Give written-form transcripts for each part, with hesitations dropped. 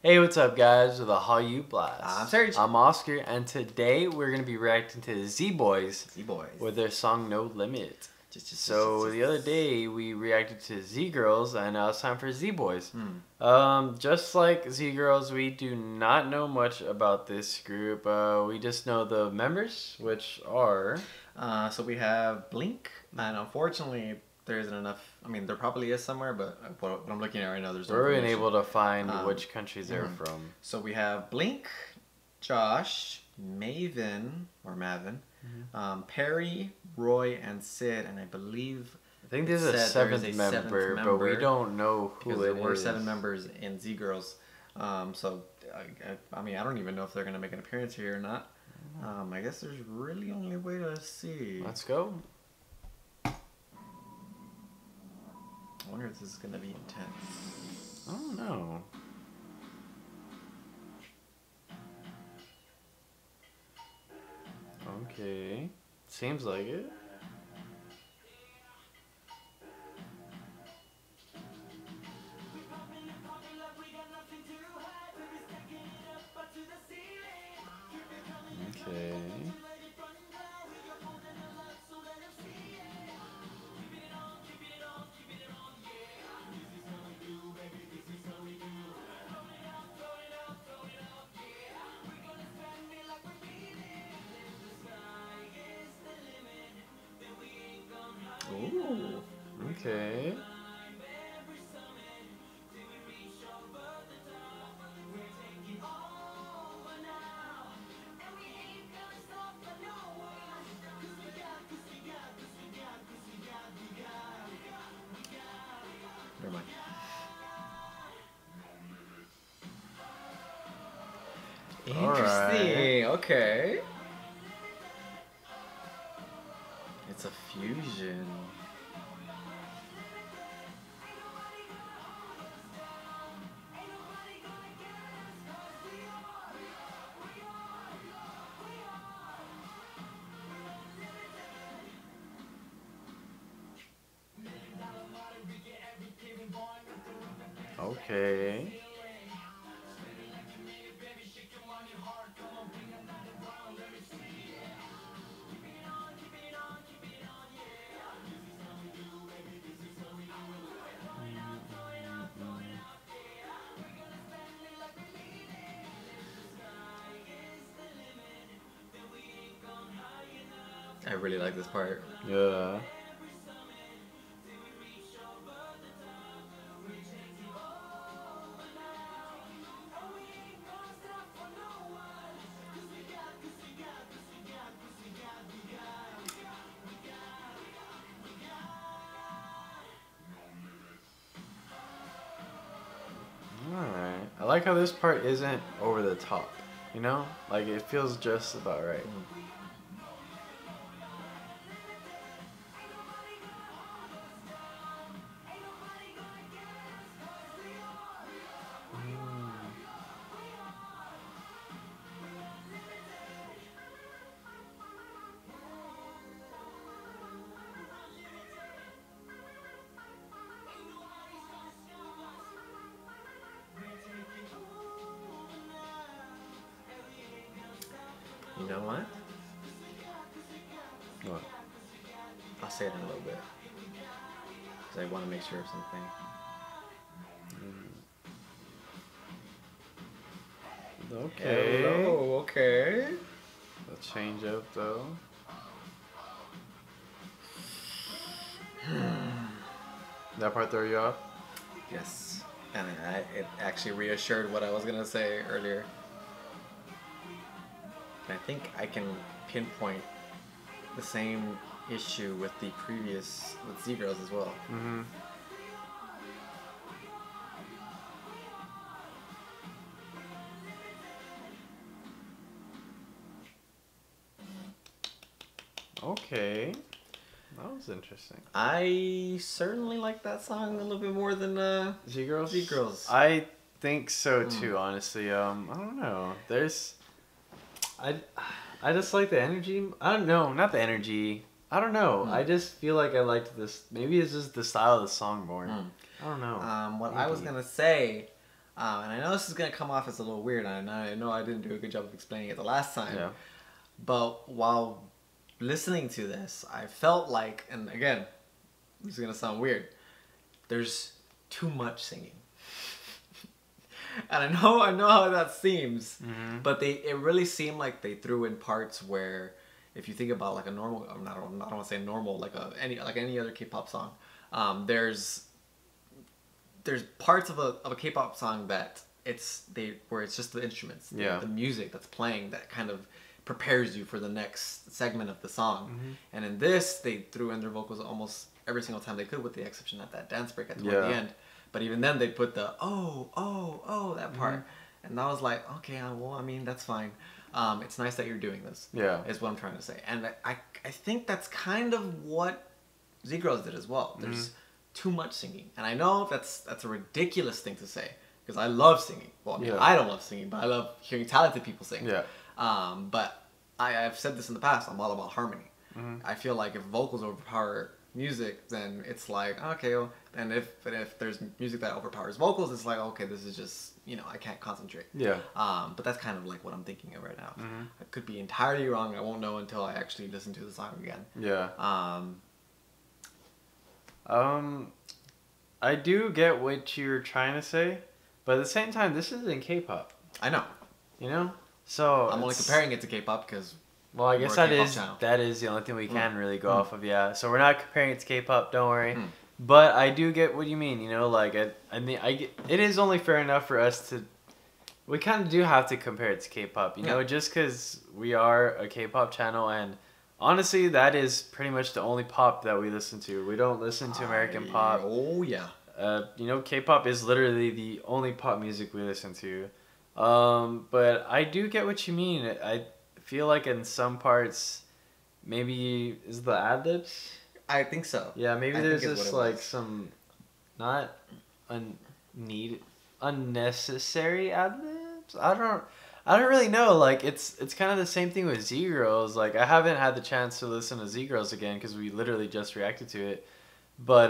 Hey, what's up, guys? With the Hallyu Blast. I'm Serg. I'm Oscar, and today we're gonna be reacting to Zboys. Zboys. With their song "No Limit." So the other day we reacted to Z Girls, and now it's time for Zboys. Just like Z Girls, we do not know much about this group. We just know the members, which are. So we have Blink, and unfortunately, there isn't enough. I mean, there probably is somewhere, but what I'm looking at right now, there's no We're information. unable to find which countries they're from. So we have Blink, Josh, Mavin, Perry, Roy, and Sid, and I believe. I think there's a seventh member, but we don't know who it is. There were 7 members in Z Girls. So, I mean, I don't even know if they're going to make an appearance here or not. I guess there's really only a way to see. Let's go. I wonder if this is going to be intense. I don't know. Okay. Seems like it. Okay. Ooh. Okay. Never mind. Interesting. Okay. It's a fusion. Okay. I really like this part. Yeah. Alright. I like how this part isn't over the top. You know? Like, it feels just about right. You know what? What? I'll say it in a little bit. Because I want to make sure of something. Okay. Hello, okay. The change up though. That part throw you off? Yes. And it actually reassured what I was going to say earlier. And I think I can pinpoint the same issue with the previous, with Z Girls as well. Mm-hmm. Okay. That was interesting. I certainly like that song a little bit more than Z Girls? Z Girls. I think so too, honestly. I don't know. I just like the energy. I don't know, not the energy. I don't know. I just feel like I liked this. Maybe it's just the style of the song more. I don't know. What I was gonna say And I know this is going to come off as a little weird, and I know I didn't do a good job of explaining it the last time. Yeah. But while listening to this, I felt like, and again, this is going to sound weird, there's too much singing. And I know how that seems, but it really seemed like they threw in parts where, if you think about like a normal, I don't want to say normal, like any other K-pop song, there's parts of a K-pop song that where it's just the instruments, the music that's playing that kind of prepares you for the next segment of the song. And in this, they threw in their vocals almost every single time they could, with the exception of that dance break at the end. But even then, they'd put the that part, and I was like, okay, well, I mean, that's fine. It's nice that you're doing this. Yeah, is what I'm trying to say, and I think that's kind of what Z-Girls did as well. There's too much singing, and I know that's a ridiculous thing to say, because I love singing. Well, I mean, I don't love singing, but I love hearing talented people sing. Yeah. But I've said this in the past. I'm all about harmony. I feel like if vocals overpower music, then it's like, okay, well, and if there's music that overpowers vocals, it's like, okay, this is just, I can't concentrate. Yeah. But that's kind of like what I'm thinking of right now. I could be entirely wrong. I won't know until I actually listen to the song again. Yeah. I do get what you're trying to say, but at the same time, this isn't K-pop. I know. So I'm only comparing it to K-pop because. Well, I guess that is the only thing we can really go off of, yeah. So we're not comparing it to K-pop, don't worry. But I do get what you mean, like, I mean, it is only fair enough for us to, we kind of do have to compare it to K-pop, just because we are a K-pop channel, and honestly, that is pretty much the only pop that we listen to. We don't listen to American pop. Oh, yeah. K-pop is literally the only pop music we listen to. But I do get what you mean. I feel like in some parts, maybe is the ad-libs? I think so. Yeah, maybe there's just like some not unnecessary ad-libs. I don't really know. Like it's kind of the same thing with Z-Girls. Like I haven't had the chance to listen to Z-Girls again because we literally just reacted to it. But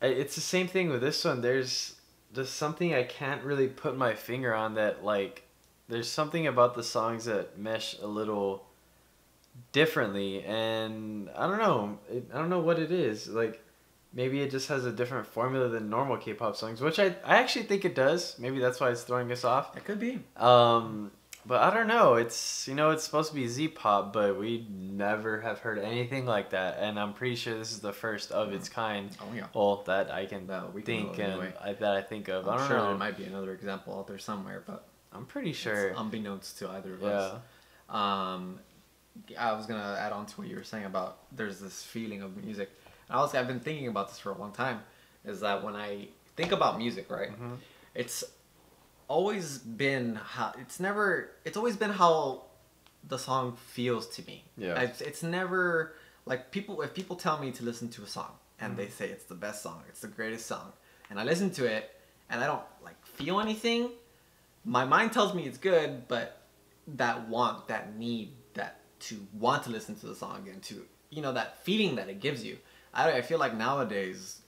it's the same thing with this one. There's just something I can't really put my finger on that, like, there's something about the songs that mesh a little differently, and I don't know. I don't know what it is. Like, maybe it just has a different formula than normal K-pop songs, which I actually think it does. Maybe that's why it's throwing us off. It could be. But I don't know. It's it's supposed to be Z-pop, but we never have heard anything like that, and I'm pretty sure this is the first of its kind. Oh yeah. Well, that I can think anyway. that I think of. I'm I don't sure know. there might be another example out there somewhere, but I'm pretty sure. It's unbeknownst to either of us. I was gonna add on to what you were saying about there's this feeling of music. And I've been thinking about this for a long time. Is that when I think about music, right? It's always been it's always been how the song feels to me. Yeah. It's never like if people tell me to listen to a song and they say it's the best song, it's the greatest song, and I listen to it and I don't like feel anything, my mind tells me it's good, but that need to want to listen to the song again, to that feeling that it gives you. I feel like nowadays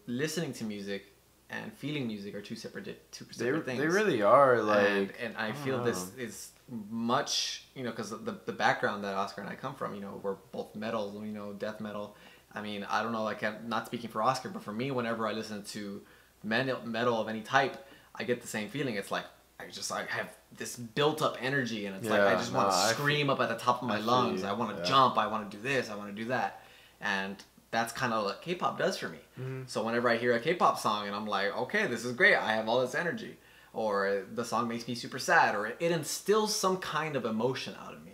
listening to music and feeling music are two separate things. They really are, like, and I feel this is much, because the background that Oscar and I come from, we're both metal, death metal. I mean, I don't know, like, I'm not speaking for Oscar, but for me, whenever I listen to metal of any type, I get the same feeling. It's like I have this built up energy, and it's like I just want to scream up at the top of my lungs. I want to jump. I want to do this. I want to do that, and that's kind of what K-pop does for me. So whenever I hear a K-pop song and I'm like, okay, this is great, I have all this energy, or the song makes me super sad, or it instills some kind of emotion out of me.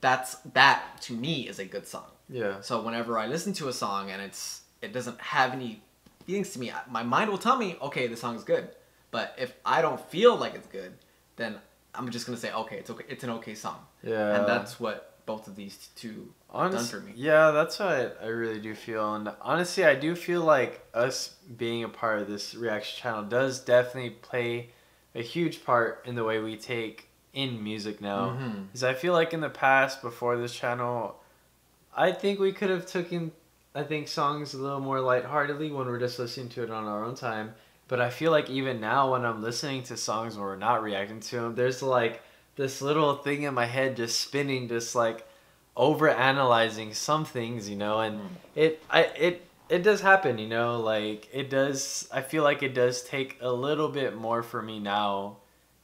That to me is a good song. Yeah. So whenever I listen to a song and it doesn't have any feelings to me, my mind will tell me, okay, the song is good. But if I don't feel like it's good, then I'm just gonna say, okay, it's okay, it's an okay song. Yeah. And that's what both of these two done for me. Yeah, that's what I really do feel. And honestly, I do feel like us being a part of this reaction channel does definitely play a huge part in the way we take in music now. Because I feel like in the past, before this channel, I think we could have taken I think, songs a little more lightheartedly when we're just listening to it on our own time. But I feel like even now when I'm listening to songs where we're not reacting to them, there's like this little thing in my head just spinning, just like over analyzing some things, you know, and it does happen, you know, like it does. I feel like it does take a little bit more for me now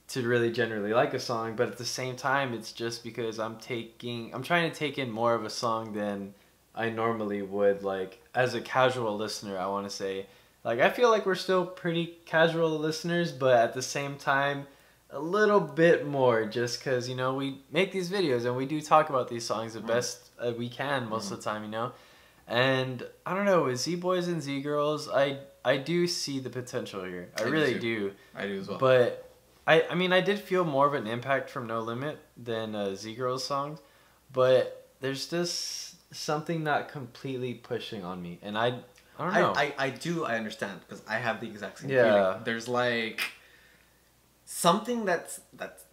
to really generally like a song, but at the same time, it's just because I'm trying to take in more of a song than I normally would, like as a casual listener. I want to say, like, I feel like we're still pretty casual listeners, but at the same time, a little bit more, just because, you know, we make these videos and we do talk about these songs the best we can most of the time, you know. And I don't know, with Zboys and Z-Girls, I do see the potential here. I really do. I do as well. But I mean, I did feel more of an impact from No Limit than Z-Girls songs, but there's just something not completely pushing on me, and I don't know. I understand, because I have the exact same feeling. There's like something that's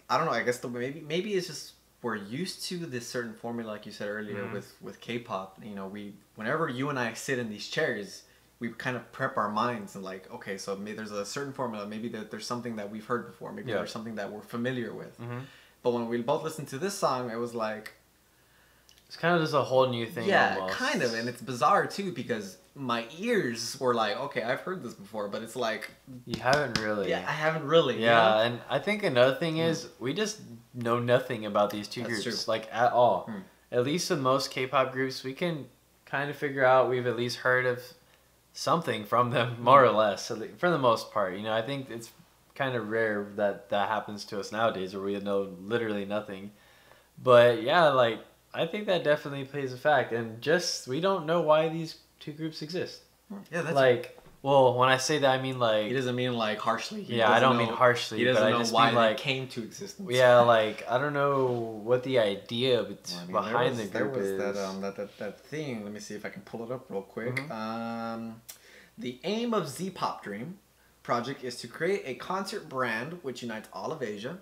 I don't know. I guess maybe it's just we're used to this certain formula, like you said earlier, with K-pop. You know, whenever you and I sit in these chairs, we kind of prep our minds and like, okay, so maybe there's a certain formula. Maybe there's something that we've heard before. Maybe there's something that we're familiar with. But when we both listened to this song, it was like, it's kind of just a whole new thing. Yeah, almost. Kind of, and it's bizarre too, because my ears were like, okay, I've heard this before, but it's like, you haven't really. Yeah, I haven't really. Yeah, you know? and I think another thing is we just know nothing about these two groups, like at all. At least with most K-pop groups, we can kind of figure out. We've at least heard of something from them, more or less, for the most part. You know, I think it's kind of rare that happens to us nowadays, where we know literally nothing. But yeah, like, I think that definitely plays a fact, and just we don't know why these two groups exist. Yeah, that's like. Well, when I say that, I mean like. He doesn't mean like harshly. Yeah, I don't mean harshly. He doesn't but know I just why mean, like, they came to existence. Yeah, like I don't know what the idea behind the group is. There was that thing. Let me see if I can pull it up real quick. The aim of Z-Pop Dream project is to create a concert brand which unites all of Asia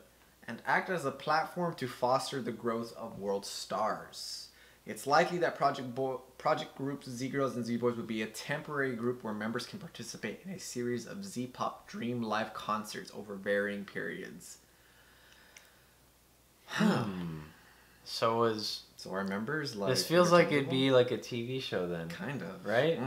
and act as a platform to foster the growth of world stars. It's likely that project groups Z-Girls and Z-Boys would be a temporary group where members can participate in a series of Z-Pop Dream live concerts over varying periods. So our members like... This feels like it'd be like a TV show then. Kind of. Right?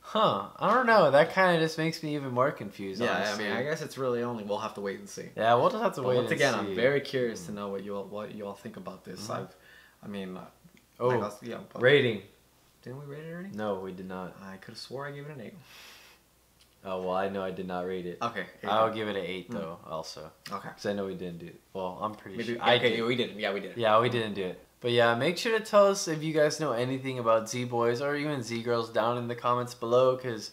Huh. I don't know. That kind of just makes me even more confused, honestly. I mean, I guess it's really only... We'll have to wait and see. Yeah, we'll just have to wait and see. Once again, I'm very curious to know what you all think about this. Rating. Didn't we rate it already? No, we did not. I could have swore I gave it an 8. Oh, well, I know I did not rate it. Okay. I'll give it an 8, though, also. Okay. Because I know we didn't do it. Well, I'm pretty sure. We didn't. Yeah, we did. Yeah, we didn't do it. But yeah, make sure to tell us if you guys know anything about Z-Boys or even Z-Girls down in the comments below, because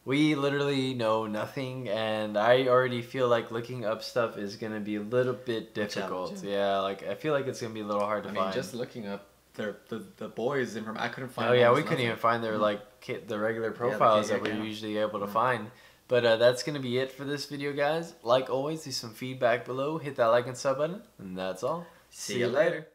we literally know nothing, and I already feel like looking up stuff is going to be a little bit difficult. Yeah, like I feel like it's going to be a little hard to find. Just looking up the boys information, I couldn't find. Oh yeah, we couldn't even find their the regular profiles that we're usually able to find. But that's gonna be it for this video, guys. Like always, leave some feedback below. Hit that like and sub button, and that's all. See you later.